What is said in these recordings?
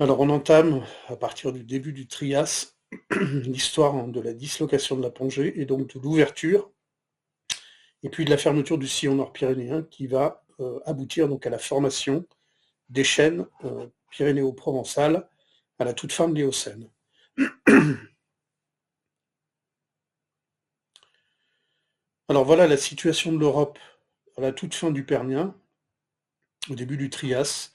Alors on entame, à partir du début du Trias, l'histoire de la dislocation de la plongée et donc de l'ouverture, et puis de la fermeture du sillon nord-pyrénéen qui va aboutir donc à la formation des chaînes pyrénéo-provençales à la toute fin de l'Éocène. Alors voilà la situation de l'Europe à la toute fin du Permien, au début du Trias.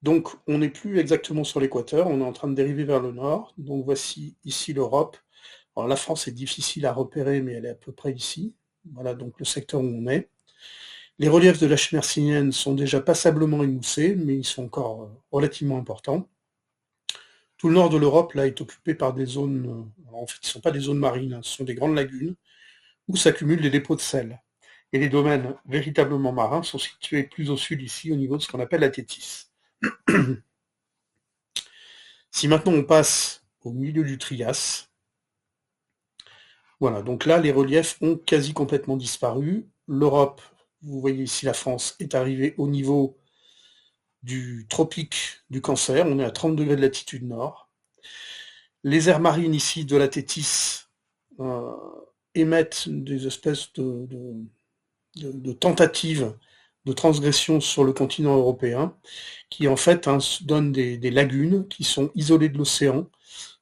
Donc on n'est plus exactement sur l'équateur, on est en train de dériver vers le nord. Donc voici ici l'Europe. Alors la France est difficile à repérer, mais elle est à peu près ici. Voilà donc le secteur où on est. Les reliefs de la chaîne hercynienne sont déjà passablement émoussés, mais ils sont encore relativement importants. Tout le nord de l'Europe là est occupé par des zones, en fait, ce ne sont pas des zones marines, hein, ce sont des grandes lagunes où s'accumulent des dépôts de sel. Et les domaines véritablement marins sont situés plus au sud ici, au niveau de ce qu'on appelle la Thétis. Si maintenant on passe au milieu du Trias, voilà, donc là les reliefs ont quasi complètement disparu. L'Europe, vous voyez ici la France, est arrivée au niveau du tropique du Cancer, on est à 30 degrés de latitude nord. Les aires marines ici de la Thétis euh, émettent des espèces de tentatives de transgression sur le continent européen, qui en fait donnent des lagunes qui sont isolées de l'océan,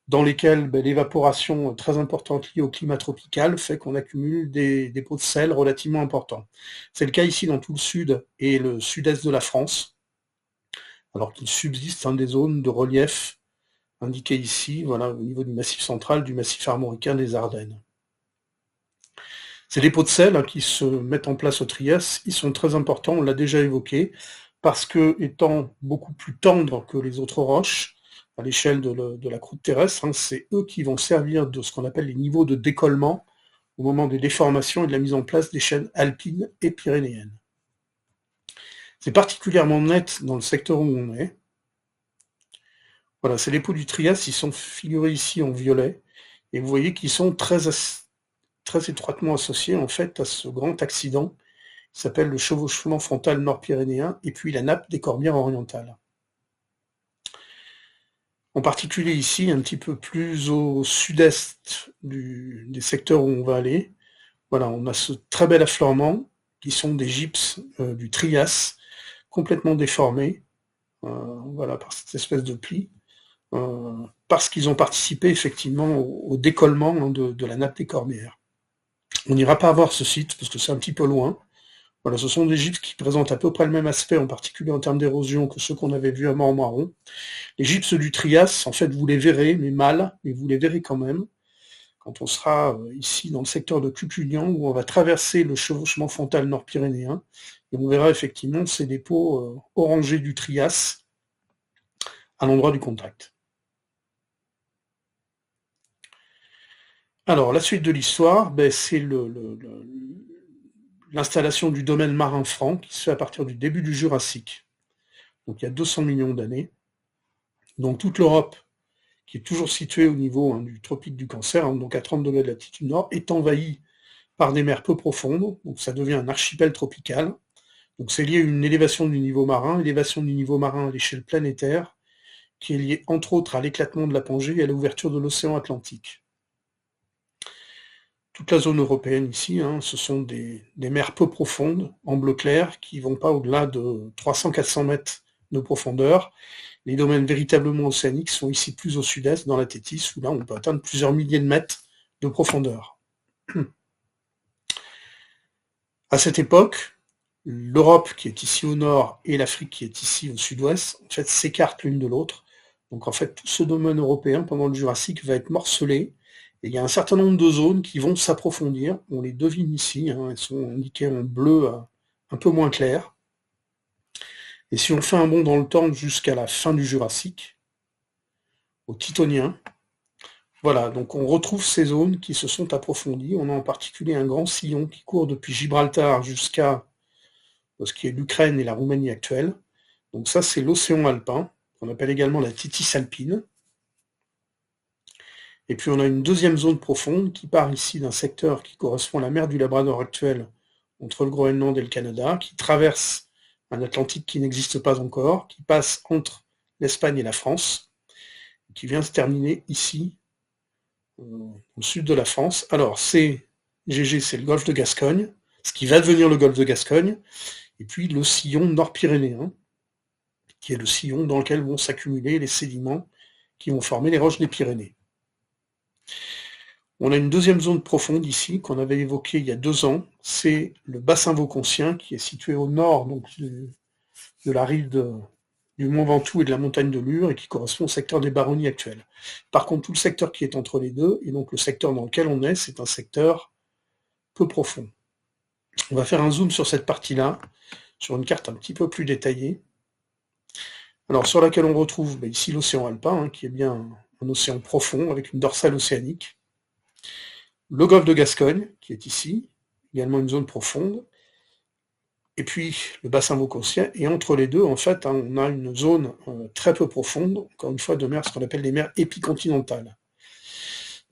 dans lesquelles l'évaporation très importante liée au climat tropical fait qu'on accumule des dépôts de sel relativement importants. C'est le cas ici dans tout le sud et le sud-est de la France, alors qu'il subsiste des zones de relief indiquées ici, voilà, au niveau du massif central, du massif armoricain des Ardennes. Ces dépôts de sel qui se mettent en place au Trias, ils sont très importants, on l'a déjà évoqué, parce que, étant beaucoup plus tendres que les autres roches, à l'échelle de la croûte terrestre, c'est eux qui vont servir de ce qu'on appelle les niveaux de décollement au moment des déformations et de la mise en place des chaînes alpines et pyrénéennes. C'est particulièrement net dans le secteur où on est. Voilà, ces dépôts du Trias, ils sont figurés ici en violet, et vous voyez qu'ils sont très étroitement associés en fait à ce grand accident qui s'appelle le chevauchement frontal nord-pyrénéen et puis la nappe des Corbières orientales. En particulier ici, un petit peu plus au sud-est des secteurs où on va aller, voilà, on a ce très bel affleurement qui sont des gypses du Trias, complètement déformés, voilà, par cette espèce de pli, parce qu'ils ont participé effectivement au décollement de la nappe des Corbières. On n'ira pas voir ce site parce que c'est un petit peu loin. Voilà, ce sont des gypses qui présentent à peu près le même aspect, en particulier en termes d'érosion, que ceux qu'on avait vus à Mormaron. Les gypses du Trias, en fait, vous les verrez, mais mal, mais vous les verrez quand même, quand on sera ici dans le secteur de Cucugnan, où on va traverser le chevauchement frontal nord-pyrénéen, et on verra effectivement ces dépôts orangés du Trias à l'endroit du contact. Alors, la suite de l'histoire, c'est l'installation du domaine marin franc qui se fait à partir du début du Jurassique, donc il y a 200 millions d'années. Donc toute l'Europe, qui est toujours située au niveau du tropique du Cancer, donc à 30 degrés de latitude nord, est envahie par des mers peu profondes, donc ça devient un archipel tropical. Donc c'est lié à une élévation du niveau marin à l'échelle planétaire, qui est liée entre autres à l'éclatement de la Pangée et à l'ouverture de l'océan Atlantique. Toute la zone européenne ici, ce sont des mers peu profondes, en bleu clair, qui ne vont pas au-delà de 300-400 mètres de profondeur. Les domaines véritablement océaniques sont ici plus au sud-est, dans la Thétis, où là on peut atteindre plusieurs milliers de mètres de profondeur. À cette époque, l'Europe qui est ici au nord et l'Afrique qui est ici au sud-ouest, en fait, s'écartent l'une de l'autre. Donc en fait, tout ce domaine européen pendant le Jurassique va être morcelé. Et il y a un certain nombre de zones qui vont s'approfondir. On les devine ici, elles sont indiquées en bleu un peu moins clair. Et si on fait un bond dans le temps jusqu'à la fin du Jurassique, au Tithonien, voilà, donc on retrouve ces zones qui se sont approfondies. On a en particulier un grand sillon qui court depuis Gibraltar jusqu'à ce qui est l'Ukraine et la Roumanie actuelle. Donc ça, c'est l'océan alpin, qu'on appelle également la Thétis alpine. Et puis on a une deuxième zone profonde qui part ici d'un secteur qui correspond à la mer du Labrador actuelle, entre le Groenland et le Canada, qui traverse un Atlantique qui n'existe pas encore, qui passe entre l'Espagne et la France. qui vient se terminer ici, au sud de la France. Alors, GG, c'est le golfe de Gascogne, ce qui va devenir le golfe de Gascogne, et puis le sillon nord-pyrénéen, qui est le sillon dans lequel vont s'accumuler les sédiments qui vont former les roches des Pyrénées. On a une deuxième zone profonde ici, qu'on avait évoquée il y a 2 ans, c'est le bassin vaucontien, qui est situé au nord donc, de la rive du Mont Ventoux et de la montagne de Lure, et qui correspond au secteur des Baronnies actuelles. Par contre, tout le secteur qui est entre les deux, et donc le secteur dans lequel on est, c'est un secteur peu profond. On va faire un zoom sur cette partie-là, sur une carte un petit peu plus détaillée. Alors, sur laquelle on retrouve ici l'océan alpin, qui est bien un océan profond, avec une dorsale océanique. Le golfe de Gascogne, qui est ici, également une zone profonde. Et puis le bassin vaucantien, et entre les deux, en fait, on a une zone très peu profonde, encore une fois, de mer, ce qu'on appelle les mers épicontinentales.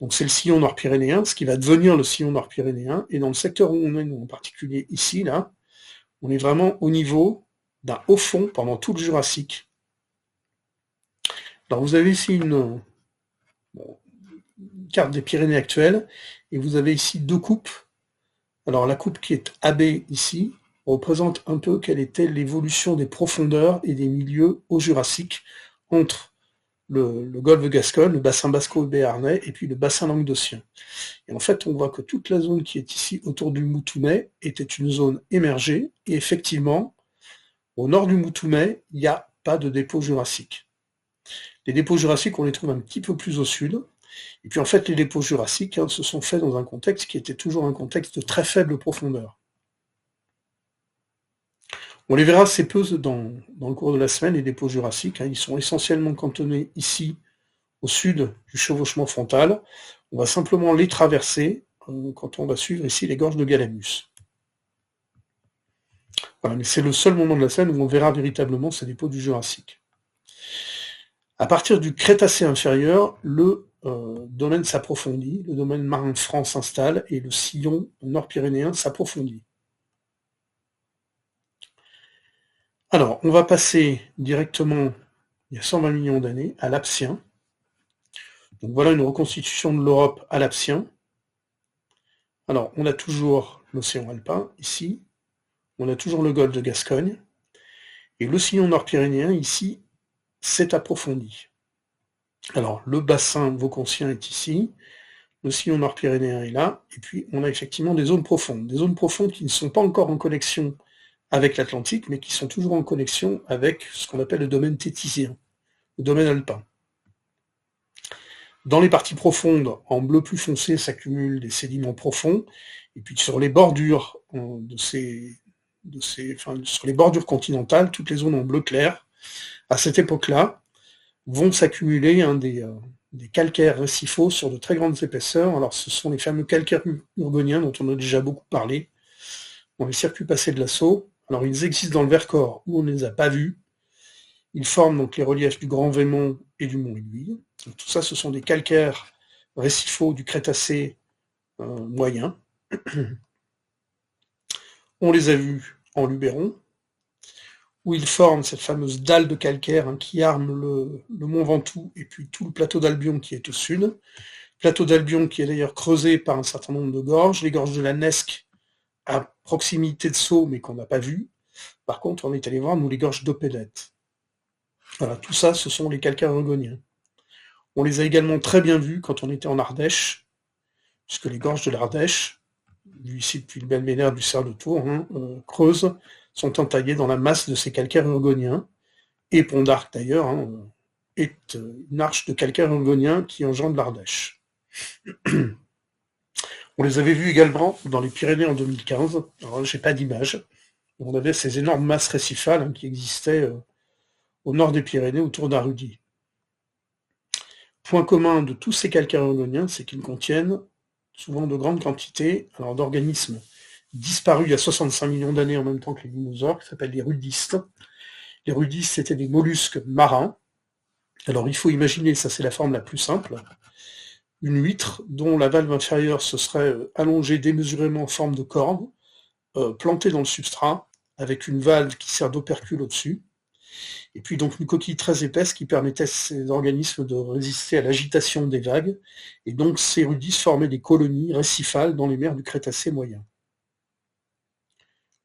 Donc c'est le sillon nord-pyrénéen, ce qui va devenir le sillon nord-pyrénéen, et dans le secteur où on est, nous, en particulier ici, là, on est vraiment au niveau d'un haut fond pendant tout le Jurassique. Alors vous avez ici une carte des Pyrénées actuelles, et vous avez ici 2 coupes. Alors la coupe qui est AB ici, représente un peu quelle était l'évolution des profondeurs et des milieux au Jurassique entre le golfe de Gascogne, le bassin basco-béarnais et puis le bassin languedocien. Et en fait, on voit que toute la zone qui est ici autour du Moutonnet était une zone émergée, et effectivement, au nord du Moutonnet, il n'y a pas de dépôt jurassique. Les dépôts jurassiques, on les trouve un petit peu plus au sud, et puis en fait, les dépôts jurassiques se sont faits dans un contexte qui était toujours un contexte de très faible profondeur. On les verra assez peu dans le cours de la semaine, les dépôts jurassiques. Ils sont essentiellement cantonnés ici, au sud du chevauchement frontal. On va simplement les traverser quand on va suivre ici les gorges de Galamus. Voilà, mais c'est le seul moment de la semaine où on verra véritablement ces dépôts du Jurassique. À partir du Crétacé inférieur, le domaine s'approfondit, le domaine marin franc s'installe et le sillon nord-pyrénéen s'approfondit. Alors, on va passer directement, il y a 120 millions d'années, à l'Aptien. Donc voilà une reconstitution de l'Europe à l'Aptien. Alors, on a toujours l'océan alpin, ici. On a toujours le golfe de Gascogne. Et le sillon nord-pyrénéen, ici, s'est approfondi. Alors, le bassin vaucantien est ici. Le sillon nord-pyrénéen est là. Et puis, on a effectivement des zones profondes. Des zones profondes qui ne sont pas encore en connexion avec l'Atlantique, mais qui sont toujours en connexion avec ce qu'on appelle le domaine téthysien, le domaine alpin. Dans les parties profondes, en bleu plus foncé, s'accumulent des sédiments profonds, et puis sur les bordures sur les bordures continentales, toutes les zones en bleu clair, à cette époque-là, vont s'accumuler des calcaires récifaux sur de très grandes épaisseurs. Alors ce sont les fameux calcaires urgoniens dont on a déjà beaucoup parlé dans les circuits passés de l'assaut. Alors ils existent dans le Vercors où on ne les a pas vus. Ils forment donc les reliefs du Grand Vémont et du Mont Aiguille. Donc, tout ça, ce sont des calcaires récifaux du Crétacé moyen. On les a vus en Luberon, où ils forment cette fameuse dalle de calcaire qui arme le Mont Ventoux et puis tout le plateau d'Albion qui est au sud. Plateau d'Albion qui est d'ailleurs creusé par un certain nombre de gorges, les gorges de la Nesque à proximité de Sceaux, mais qu'on n'a pas vu. Par contre, on est allé voir, nous, les gorges d'Opélette. Voilà, tout ça, ce sont les calcaires urgoniens. On les a également très bien vus quand on était en Ardèche, puisque les gorges de l'Ardèche, vues ici depuis le belvédère du cerf de Tours, creuses, sont entaillées dans la masse de ces calcaires urgoniens. Et Pont d'Arc, d'ailleurs, est une arche de calcaire urgonien qui engendre l'Ardèche. On les avait vus également dans les Pyrénées en 2015. Alors là, j'ai pas d'image. On avait ces énormes masses récifales qui existaient au nord des Pyrénées, autour d'Arudi. Point commun de tous ces calcaires urgoniens, c'est qu'ils contiennent souvent de grandes quantités d'organismes disparus il y a 65 millions d'années en même temps que les dinosaures, qui s'appellent les rudistes. Les rudistes, c'était des mollusques marins. Alors il faut imaginer, ça c'est la forme la plus simple, une huître dont la valve inférieure se serait allongée démesurément en forme de corne, plantée dans le substrat, avec une valve qui sert d'opercule au-dessus. Et puis donc une coquille très épaisse qui permettait à ces organismes de résister à l'agitation des vagues, et donc ces rudistes formaient des colonies récifales dans les mers du Crétacé moyen.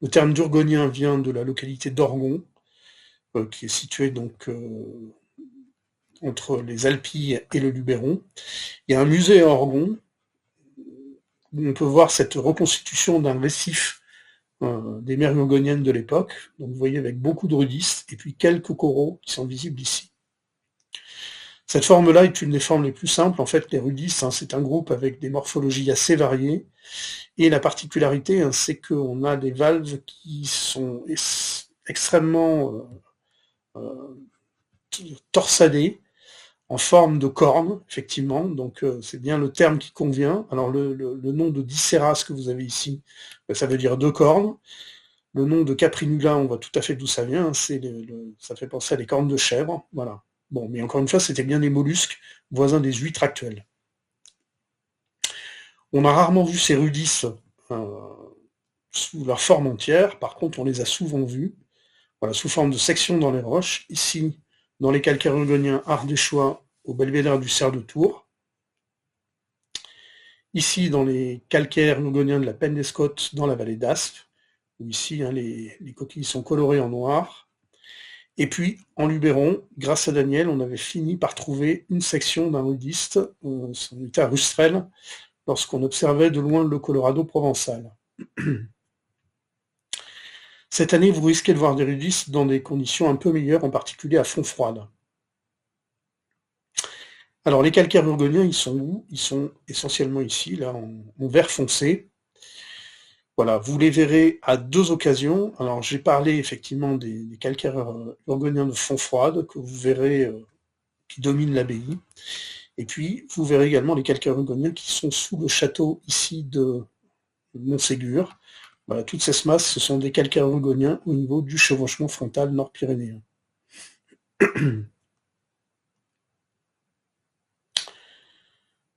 Le terme d'Urgonien vient de la localité d'Orgon, qui est située donc entre les Alpilles et le Luberon. Il y a un musée à Orgon où on peut voir cette reconstitution d'un récif des mers urgoniennes de l'époque. Donc vous voyez avec beaucoup de rudistes et puis quelques coraux qui sont visibles ici. Cette forme-là est une des formes les plus simples. En fait, les rudistes, c'est un groupe avec des morphologies assez variées. Et la particularité, c'est qu'on a des valves qui sont extrêmement torsadées, en forme de corne, effectivement. Donc c'est bien le terme qui convient. Alors le nom de Diceras que vous avez ici, ça veut dire deux cornes. Le nom de Caprinula, on voit tout à fait d'où ça vient. Ça fait penser à des cornes de chèvre. Voilà. Bon, mais encore une fois, c'était bien des mollusques voisins des huîtres actuelles. On a rarement vu ces rudistes sous leur forme entière. Par contre, on les a souvent vus, voilà, sous forme de sections dans les roches. Ici, dans les calcaires urgoniens ardéchois, au belvédère du cerf de Tours. Ici, dans les calcaires urgoniens de la Penobscot, dans la vallée d'Aspe, où ici, les coquilles sont colorées en noir. Et puis, en Luberon, grâce à Daniel, on avait fini par trouver une section d'un rudiste, on était à Rustrel, lorsqu'on observait de loin le Colorado provençal. Cette année, vous risquez de voir des rudistes dans des conditions un peu meilleures, en particulier à fond froide. Alors, les calcaires urgoniens, ils sont où? Ils sont essentiellement ici, là, en vert foncé. Voilà, vous les verrez à deux occasions. Alors, j'ai parlé effectivement des calcaires urgoniens de fond froide, que vous verrez, qui dominent l'abbaye. Et puis, vous verrez également les calcaires urgoniens qui sont sous le château ici de Montségur. Voilà, toutes ces masses, ce sont des calcaires urgoniens au niveau du chevauchement frontal nord-pyrénéen.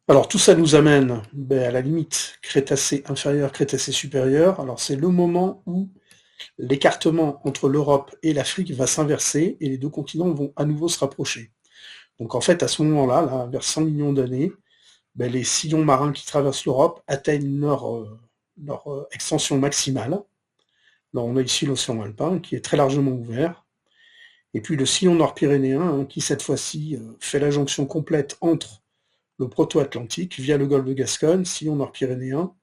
Alors tout ça nous amène à la limite Crétacé inférieur, Crétacé supérieur. Alors c'est le moment où l'écartement entre l'Europe et l'Afrique va s'inverser et les deux continents vont à nouveau se rapprocher. Donc en fait à ce moment-là, là, vers 100 millions d'années, les sillons marins qui traversent l'Europe atteignent leur extension maximale. Alors on a ici l'océan alpin qui est très largement ouvert. Et puis le sillon nord-pyrénéen qui cette fois-ci fait la jonction complète entre le proto-atlantique via le golfe de Gascogne, sillon nord-pyrénéen.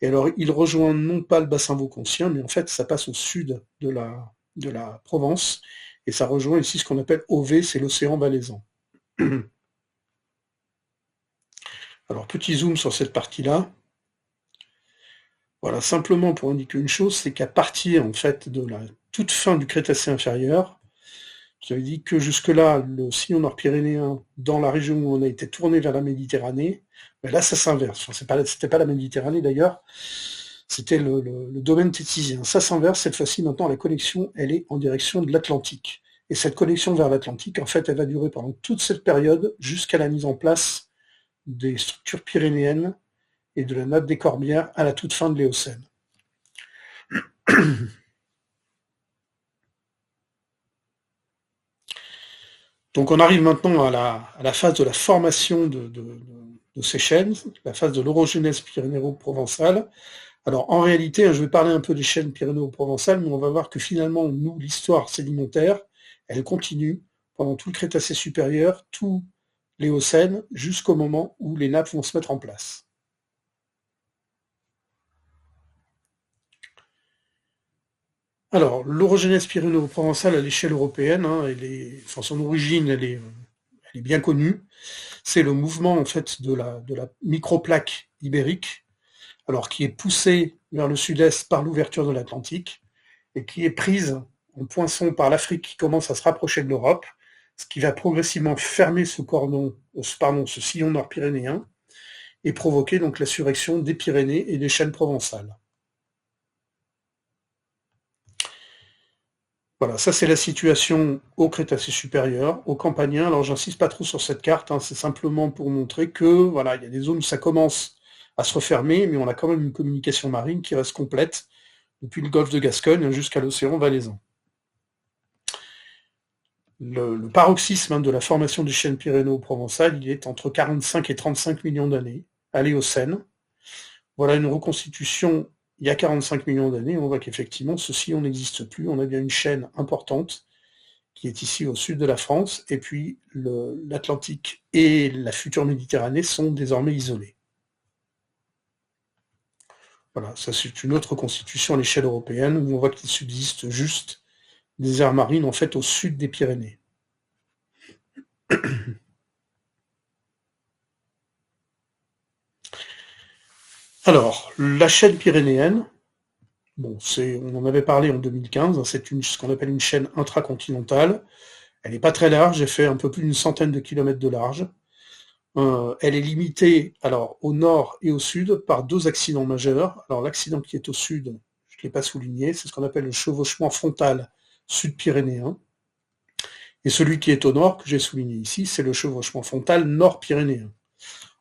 Et alors il rejoint non pas le bassin vauconsien, mais en fait ça passe au sud de la Provence, et ça rejoint ici ce qu'on appelle OV, c'est l'océan valaisan. Alors petit zoom sur cette partie-là. Voilà, simplement pour indiquer une chose, c'est qu'à partir en fait de la toute fin du Crétacé inférieur, j'avais dit que jusque-là, le sillon nord-pyrénéen, dans la région où on a été tourné vers la Méditerranée, là ça s'inverse. Enfin, c'était pas la Méditerranée d'ailleurs, c'était le domaine téthysien. Ça s'inverse, cette fois-ci maintenant la connexion, elle est en direction de l'Atlantique. Et cette connexion vers l'Atlantique, en fait, elle va durer pendant toute cette période jusqu'à la mise en place des structures pyrénéennes et de la nappe des Corbières à la toute fin de l'Éocène. Donc on arrive maintenant à la phase de la formation de ces chaînes, la phase de l'orogenèse pyrénéo-provençale. Alors en réalité, je vais parler un peu des chaînes pyrénéo-provençales, mais on va voir que finalement, nous, l'histoire sédimentaire, elle continue pendant tout le Crétacé supérieur, tout l'Éocène, jusqu'au moment où les nappes vont se mettre en place. Alors, l'orogenèse pyrénéo-provençale à l'échelle européenne, son origine, elle est bien connue. C'est le mouvement en fait de la microplaque ibérique, alors qui est poussée vers le sud-est par l'ouverture de l'Atlantique et qui est prise en poinçon par l'Afrique qui commence à se rapprocher de l'Europe, ce qui va progressivement fermer ce sillon nord-pyrénéen et provoquer donc la surrection des Pyrénées et des chaînes provençales. Voilà, ça c'est la situation au Crétacé supérieur, au Campanien. Alors j'insiste pas trop sur cette carte, c'est simplement pour montrer que voilà, il y a des zones où ça commence à se refermer, mais on a quand même une communication marine qui reste complète depuis le golfe de Gascogne jusqu'à l'océan valaisan. Le paroxysme de la formation des chaînes pyrénéo-provençales, il est entre 45 et 35 millions d'années, à l'Éocène. Voilà une reconstitution il y a 45 millions d'années, on voit qu'effectivement, ceci, on n'existe plus. On a bien une chaîne importante qui est ici au sud de la France, et puis l'Atlantique et la future Méditerranée sont désormais isolés. Voilà, ça c'est une autre constitution à l'échelle européenne, où on voit qu'il subsiste juste des aires marines, en fait, au sud des Pyrénées. Alors, la chaîne pyrénéenne, bon, on en avait parlé en 2015, hein, c'est ce qu'on appelle une chaîne intracontinentale. Elle n'est pas très large, elle fait un peu plus d'une centaine de kilomètres de large. Elle est limitée alors au nord et au sud par deux accidents majeurs. Alors l'accident qui est au sud, je ne l'ai pas souligné, c'est ce qu'on appelle le chevauchement frontal sud-pyrénéen. Et celui qui est au nord, que j'ai souligné ici, c'est le chevauchement frontal nord-pyrénéen.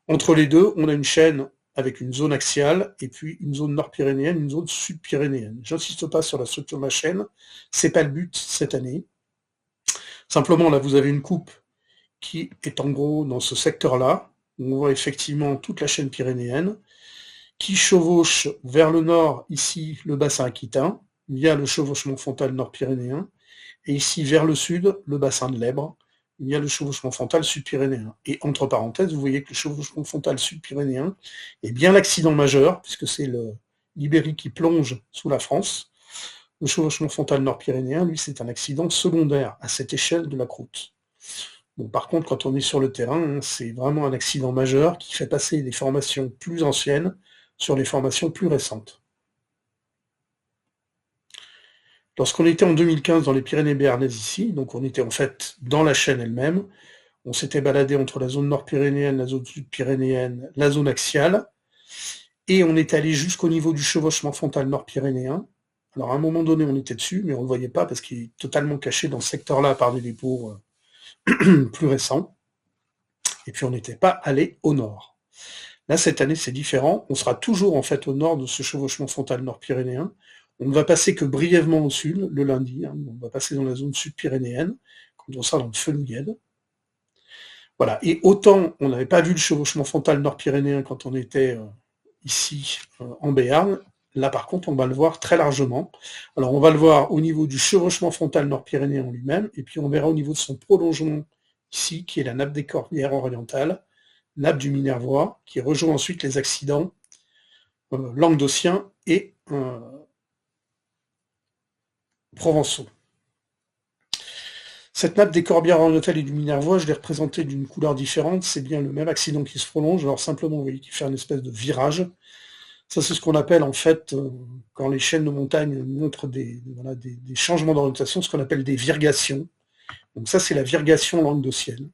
Entre les deux, on a une chaîne avec une zone axiale, et puis une zone nord-pyrénéenne, une zone sud-pyrénéenne. J'insiste pas sur la structure de la chaîne, c'est pas le but cette année. Simplement, là, vous avez une coupe qui est en gros dans ce secteur-là, où on voit effectivement toute la chaîne pyrénéenne, qui chevauche vers le nord, ici, le bassin aquitain, via le chevauchement frontal nord-pyrénéen, et ici, vers le sud, le bassin de l'Èbre, il y a le chevauchement frontal sud-pyrénéen. Et entre parenthèses, vous voyez que le chevauchement frontal sud-pyrénéen est bien l'accident majeur, puisque c'est l'Ibérie qui plonge sous la France. Le chevauchement frontal nord-pyrénéen, lui, c'est un accident secondaire à cette échelle de la croûte. Bon, par contre, quand on est sur le terrain, hein, c'est vraiment un accident majeur qui fait passer des formations plus anciennes sur les formations plus récentes. Lorsqu'on était en 2015 dans les Pyrénées béarnaises ici, donc on était en fait dans la chaîne elle-même, on s'était baladé entre la zone nord-pyrénéenne, la zone sud-pyrénéenne, la zone axiale, et on est allé jusqu'au niveau du chevauchement frontal nord-pyrénéen. Alors à un moment donné, on était dessus, mais on ne le voyait pas parce qu'il est totalement caché dans ce secteur-là par des dépôts plus récents. Et puis on n'était pas allé au nord. Là, cette année, c'est différent. On sera toujours en fait au nord de ce chevauchement frontal nord-pyrénéen. On ne va passer que brièvement au sud, le lundi. Hein. On va passer dans la zone sud-pyrénéenne, quand on sera dans le Fenouillède. Voilà. Et autant on n'avait pas vu le chevauchement frontal nord-pyrénéen quand on était ici en Béarn, là par contre on va le voir très largement. Alors on va le voir au niveau du chevauchement frontal nord-pyrénéen en lui-même, et puis on verra au niveau de son prolongement ici, qui est la nappe des Corbières orientales, nappe du Minervois, qui rejoint ensuite les accidents languedociens et provençaux. Cette nappe des Corbières orientales et du Minervois, je l'ai représentée d'une couleur différente, c'est bien le même accident qui se prolonge, alors simplement vous voyez qu'il fait un espèce de virage. Ça c'est ce qu'on appelle en fait, quand les chaînes de montagne montrent des changements d'orientation, ce qu'on appelle des virgations. Donc ça c'est la virgation languedocienne.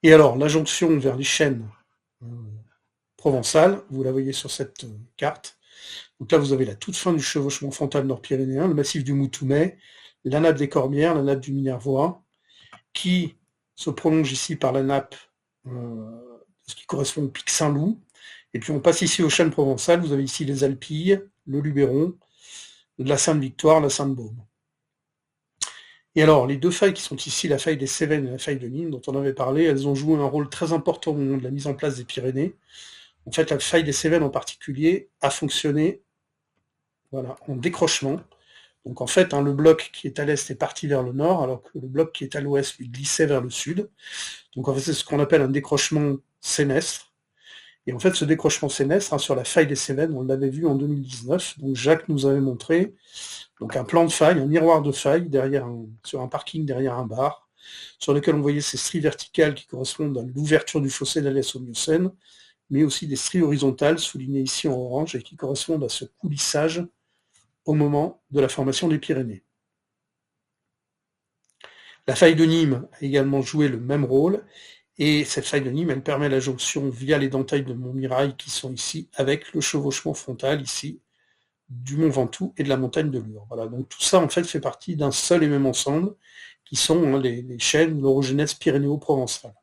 Et alors la jonction vers les chaînes provençales, vous la voyez sur cette carte. Donc là vous avez la toute fin du chevauchement frontal nord-pyrénéen, le massif du Moutoumet, la nappe des Corbières, la nappe du Minervois, qui se prolonge ici par la nappe, ce qui correspond au pic Saint-Loup. Et puis on passe ici aux chaînes provençales, vous avez ici les Alpilles, le Luberon, la Sainte-Victoire, la Sainte-Baume. Et alors, les deux failles qui sont ici, la faille des Cévennes et la faille de Nîmes, dont on avait parlé, elles ont joué un rôle très important au moment de la mise en place des Pyrénées. En fait, la faille des Cévennes en particulier a fonctionné en décrochement. Donc en fait, le bloc qui est à l'est est parti vers le nord, alors que le bloc qui est à l'ouest lui glissait vers le sud. Donc en fait, c'est ce qu'on appelle un décrochement sénestre. Et en fait, ce décrochement sénestre, sur la faille des Cévennes, on l'avait vu en 2019. Donc Jacques nous avait montré un plan de faille, un miroir de faille sur un parking derrière un bar, sur lequel on voyait ces stries verticales qui correspondent à l'ouverture du fossé d'Alès au Miocène, mais aussi des stries horizontales soulignées ici en orange et qui correspondent à ce coulissage au moment de la formation des Pyrénées. La faille de Nîmes a également joué le même rôle, et cette faille de Nîmes, elle permet la jonction via les dentelles de Montmirail qui sont ici, avec le chevauchement frontal ici, du Mont Ventoux et de la montagne de Lure. Voilà, donc tout ça en fait fait partie d'un seul et même ensemble, qui sont les chaînes de l'orogenèse pyrénéo-provençale.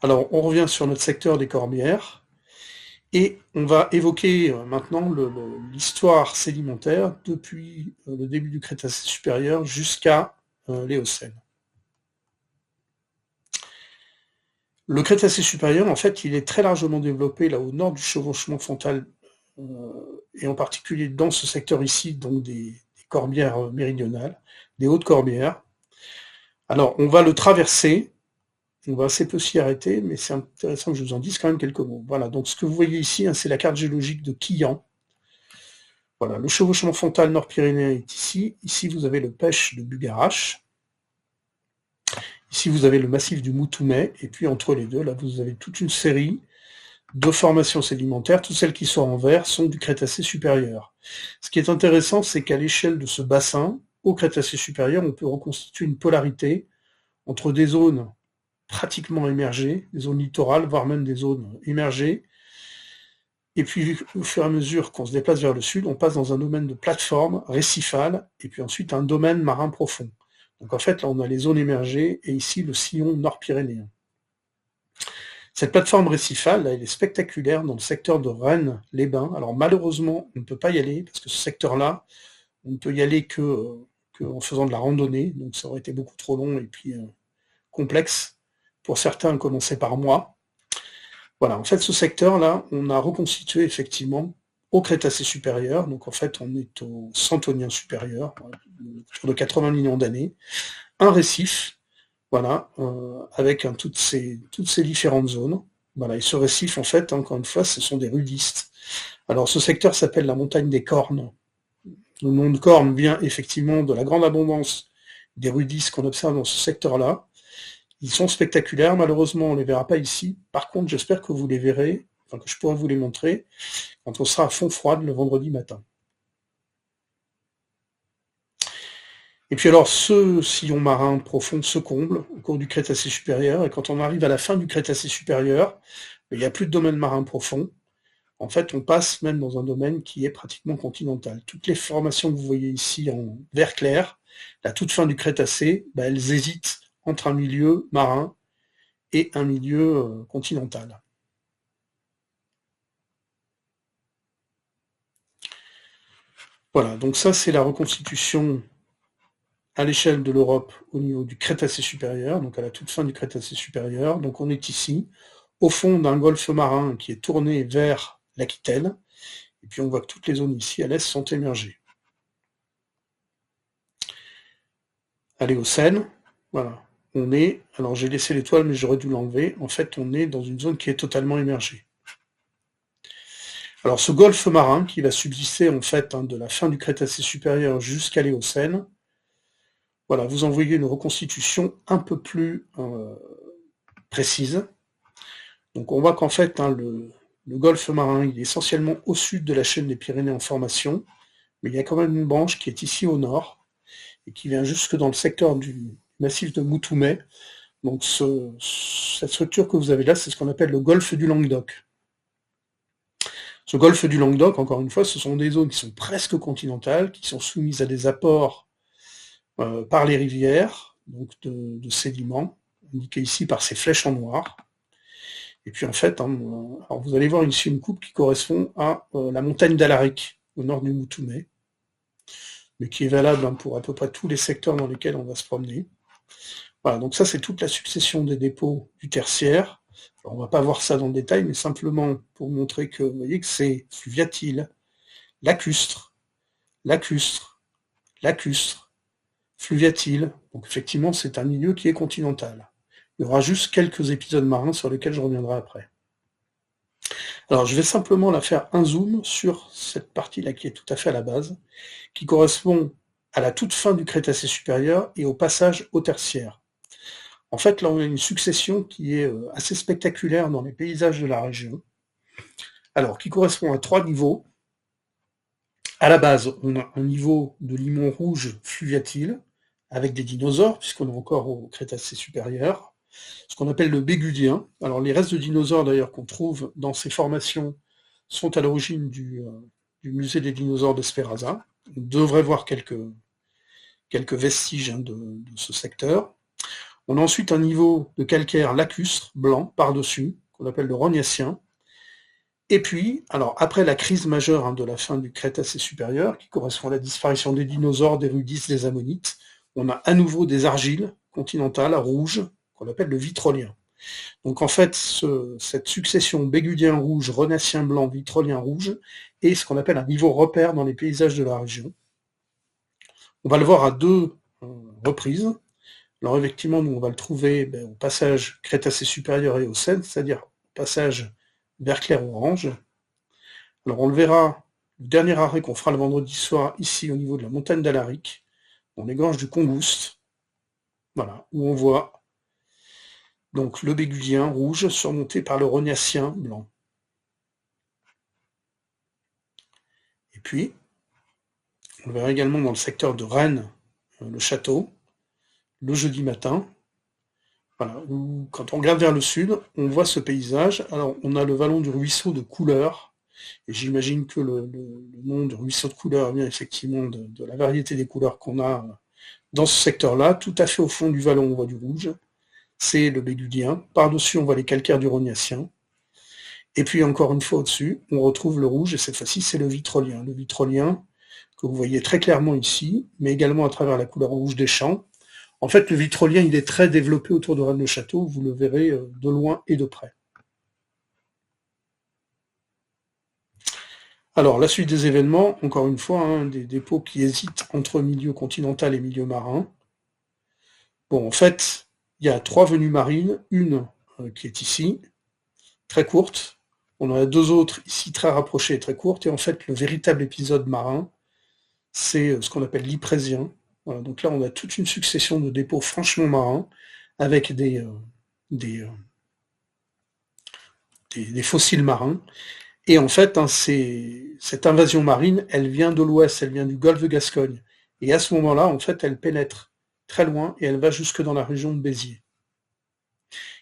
Alors on revient sur notre secteur des Corbières, Et on va évoquer maintenant l'histoire sédimentaire depuis le début du Crétacé supérieur jusqu'à l'Éocène. Le Crétacé supérieur, en fait, il est très largement développé là au nord du chevauchement frontal, et en particulier dans ce secteur ici, donc des corbières méridionales, des hautes corbières. Alors, on va le traverser, on va assez peu s'y arrêter, mais c'est intéressant que je vous en dise quand même quelques mots. Voilà, donc ce que vous voyez ici, hein, c'est la carte géologique de Quillan. Voilà, le chevauchement frontal nord-pyrénéen est ici. Ici, vous avez le pêche de Bugarache. Ici, vous avez le massif du Moutoumet. Et puis, entre les deux, là, vous avez toute une série de formations sédimentaires. Toutes celles qui sont en vert sont du Crétacé supérieur. Ce qui est intéressant, c'est qu'à l'échelle de ce bassin, au Crétacé supérieur, on peut reconstituer une polarité entre des zones pratiquement émergées, des zones littorales, voire même des zones émergées. Et puis, au fur et à mesure qu'on se déplace vers le sud, on passe dans un domaine de plateforme récifale, et puis ensuite un domaine marin profond. Donc en fait, là, on a les zones émergées, et ici, le sillon nord-pyrénéen. Cette plateforme récifale, là, elle est spectaculaire dans le secteur de Rennes-les-Bains. Alors malheureusement, on ne peut pas y aller, parce que ce secteur-là, on ne peut y aller que en faisant de la randonnée, donc ça aurait été beaucoup trop long et puis complexe. Pour certains, commencer par moi. Voilà, en fait, ce secteur-là, on a reconstitué effectivement au Crétacé supérieur, donc en fait, on est au Centonien supérieur, autour de 80 millions d'années, un récif, voilà, avec toutes ces différentes zones. Voilà, et ce récif, en fait, encore une fois, ce sont des rudistes. Alors, ce secteur s'appelle la montagne des Cornes. Le nom de Cornes vient effectivement de la grande abondance des rudistes qu'on observe dans ce secteur-là. Ils sont spectaculaires, malheureusement on ne les verra pas ici. Par contre, j'espère que vous les verrez, enfin que je pourrai vous les montrer, quand on sera à fond froide le vendredi matin. Et puis alors, ce sillon marin profond se comble au cours du Crétacé supérieur, et quand on arrive à la fin du Crétacé supérieur, il n'y a plus de domaine marin profond. En fait, on passe même dans un domaine qui est pratiquement continental. Toutes les formations que vous voyez ici en vert clair, la toute fin du Crétacé, elles hésitent entre un milieu marin et un milieu continental. Voilà, donc ça c'est la reconstitution à l'échelle de l'Europe au niveau du Crétacé supérieur, donc à la toute fin du Crétacé supérieur. Donc on est ici, au fond d'un golfe marin qui est tourné vers l'Aquitaine, et puis on voit que toutes les zones ici à l'est sont émergées. Allez au Seine, voilà. On est, alors j'ai laissé l'étoile mais j'aurais dû l'enlever, en fait on est dans une zone qui est totalement émergée. Alors ce golfe marin qui va subsister en fait de la fin du Crétacé supérieur jusqu'à l'Éocène, voilà, vous en voyez une reconstitution un peu plus précise. Donc on voit qu'en fait le golfe marin il est essentiellement au sud de la chaîne des Pyrénées en formation, mais il y a quand même une branche qui est ici au nord et qui vient jusque dans le secteur du massif de Moutoumet. Donc cette structure que vous avez là, c'est ce qu'on appelle le golfe du Languedoc. Ce golfe du Languedoc, encore une fois, ce sont des zones qui sont presque continentales, qui sont soumises à des apports par les rivières, donc de sédiments, indiqués ici par ces flèches en noir. Et puis en fait, alors vous allez voir ici une coupe qui correspond à la montagne d'Alaric, au nord du Moutoumet, mais qui est valable pour à peu près tous les secteurs dans lesquels on va se promener. Voilà, donc ça c'est toute la succession des dépôts du tertiaire. Alors, on ne va pas voir ça dans le détail, mais simplement pour montrer que vous voyez que c'est fluviatile, lacustre, lacustre, lacustre, fluviatile. Donc effectivement, c'est un milieu qui est continental. Il y aura juste quelques épisodes marins sur lesquels je reviendrai après. Alors je vais simplement la faire un zoom sur cette partie-là qui est tout à fait à la base, qui correspond à la toute fin du Crétacé supérieur et au passage au tertiaire. En fait, là, on a une succession qui est assez spectaculaire dans les paysages de la région. Alors, qui correspond à 3 niveaux. À la base, on a un niveau de limon rouge fluviatile, avec des dinosaures, puisqu'on est encore au Crétacé supérieur, ce qu'on appelle le Bégudien. Alors, les restes de dinosaures, d'ailleurs, qu'on trouve dans ces formations, sont à l'origine du musée des dinosaures d'Esperaza. On devrait voir quelques vestiges de ce secteur. On a ensuite un niveau de calcaire lacustre, blanc, par-dessus, qu'on appelle le rognassien. Et puis, alors après la crise majeure de la fin du Crétacé supérieur, qui correspond à la disparition des dinosaures, des rudis, des ammonites, on a à nouveau des argiles continentales rouges, qu'on appelle le vitrolien. Donc en fait, cette succession bégudien rouge, renassien blanc, vitrolien rouge est ce qu'on appelle un niveau repère dans les paysages de la région. On va le voir à deux reprises. Alors effectivement, nous on va le trouver au passage Crétacé supérieur et Éocène, c'est-à-dire au passage vert clair orange. Alors on le verra, le dernier arrêt qu'on fera le vendredi soir ici au niveau de la montagne d'Alaric, dans les gorges du Congoust, voilà, où on voit donc le bégudien rouge surmonté par le rhognacien blanc. Et puis, on le verra également dans le secteur de Rennes, le château, le jeudi matin. Voilà, où, quand on regarde vers le sud, on voit ce paysage. Alors, on a le vallon du ruisseau de Couleur, et j'imagine que le nom de ruisseau de Couleur vient effectivement de la variété des couleurs qu'on a dans ce secteur-là. Tout à fait au fond du vallon, on voit du rouge. C'est le bégudien. Par-dessus, on voit les calcaires du rhognacien. Et puis, encore une fois au-dessus, on retrouve le rouge, et cette fois-ci, c'est le vitrolien. Le vitrolien, que vous voyez très clairement ici, mais également à travers la couleur rouge des champs. En fait, le vitrolien, il est très développé autour de Rennes-le-Château, vous le verrez de loin et de près. Alors, la suite des événements, encore une fois, des dépôts qui hésitent entre milieu continental et milieu marin. Bon, en fait, il y a 3 venues marines, une qui est ici, très courte, on en a 2 autres ici très rapprochées et très courtes, et en fait, le véritable épisode marin, c'est ce qu'on appelle l'Yprésien. Voilà, donc là, on a toute une succession de dépôts franchement marins, avec des fossiles marins. Et en fait, cette invasion marine, elle vient de l'ouest, elle vient du golfe de Gascogne. Et à ce moment-là, en fait, elle pénètre très loin et elle va jusque dans la région de Béziers.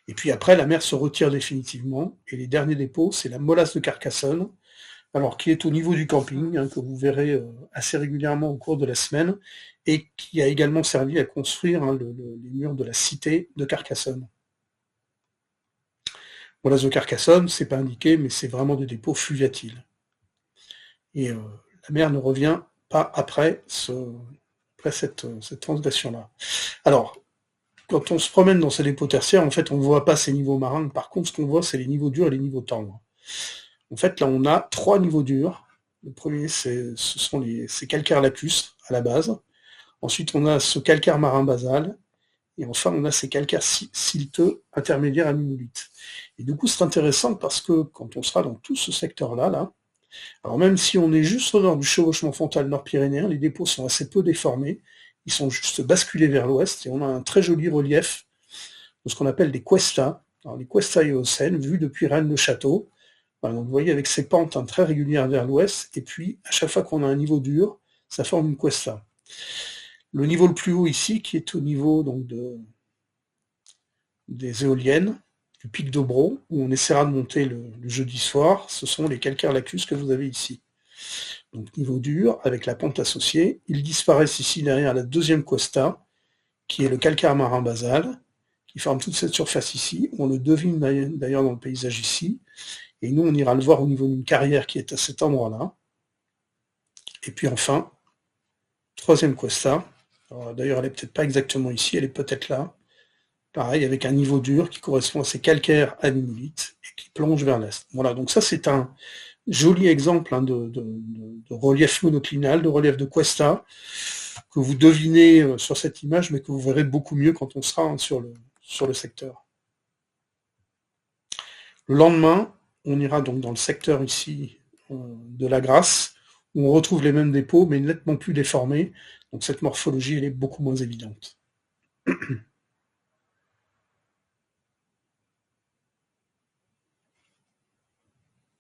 Et puis après, la mer se retire définitivement. Et les derniers dépôts, c'est la molasse de Carcassonne, alors qui est au niveau du camping, que vous verrez assez régulièrement au cours de la semaine, et qui a également servi à construire les murs de la cité de Carcassonne. Molasse de Carcassonne, c'est pas indiqué, mais c'est vraiment des dépôts fluviatiles. Et la mer ne revient pas après cette transgression-là. Alors, quand on se promène dans ces dépôts tertiaires, en fait, on ne voit pas ces niveaux marins. Par contre, ce qu'on voit, c'est les niveaux durs et les niveaux tendres. En fait, là, on a 3 niveaux durs. Le premier, ce sont ces calcaires lacustres à la base. Ensuite, on a ce calcaire marin basal. Et enfin, on a ces calcaires silteux intermédiaires à nummulites. Et du coup, c'est intéressant parce que quand on sera dans tout ce secteur-là, alors même si on est juste au nord du chevauchement frontal nord-pyrénéen, les dépôts sont assez peu déformés. Ils sont juste basculés vers l'ouest et on a un très joli relief de ce qu'on appelle des cuestas. Alors, les cuestas éocènes, vus depuis Rennes-le-Château. Voilà, donc vous voyez avec ces pentes très régulières vers l'ouest, et puis à chaque fois qu'on a un niveau dur, ça forme une cuesta. Le niveau le plus haut ici, qui est au niveau donc, des éoliennes, du pic d'Obro, où on essaiera de monter le jeudi soir, ce sont les calcaires lacustres que vous avez ici. Donc niveau dur, avec la pente associée, ils disparaissent ici derrière la deuxième cuesta, qui est le calcaire marin basal, qui forme toute cette surface ici. On le devine d'ailleurs dans le paysage ici. Et nous, on ira le voir au niveau d'une carrière qui est à cet endroit-là. Et puis enfin, troisième cuesta. D'ailleurs, elle n'est peut-être pas exactement ici, elle est peut-être là. Pareil, avec un niveau dur qui correspond à ces calcaires à nummulites et qui plonge vers l'est. Voilà, donc ça c'est un joli exemple de relief monoclinal, de relief de cuesta, que vous devinez sur cette image, mais que vous verrez beaucoup mieux quand on sera sur le secteur. Le lendemain, on ira donc dans le secteur ici de la Grasse, où on retrouve les mêmes dépôts, mais nettement plus déformés. Donc cette morphologie, elle est beaucoup moins évidente.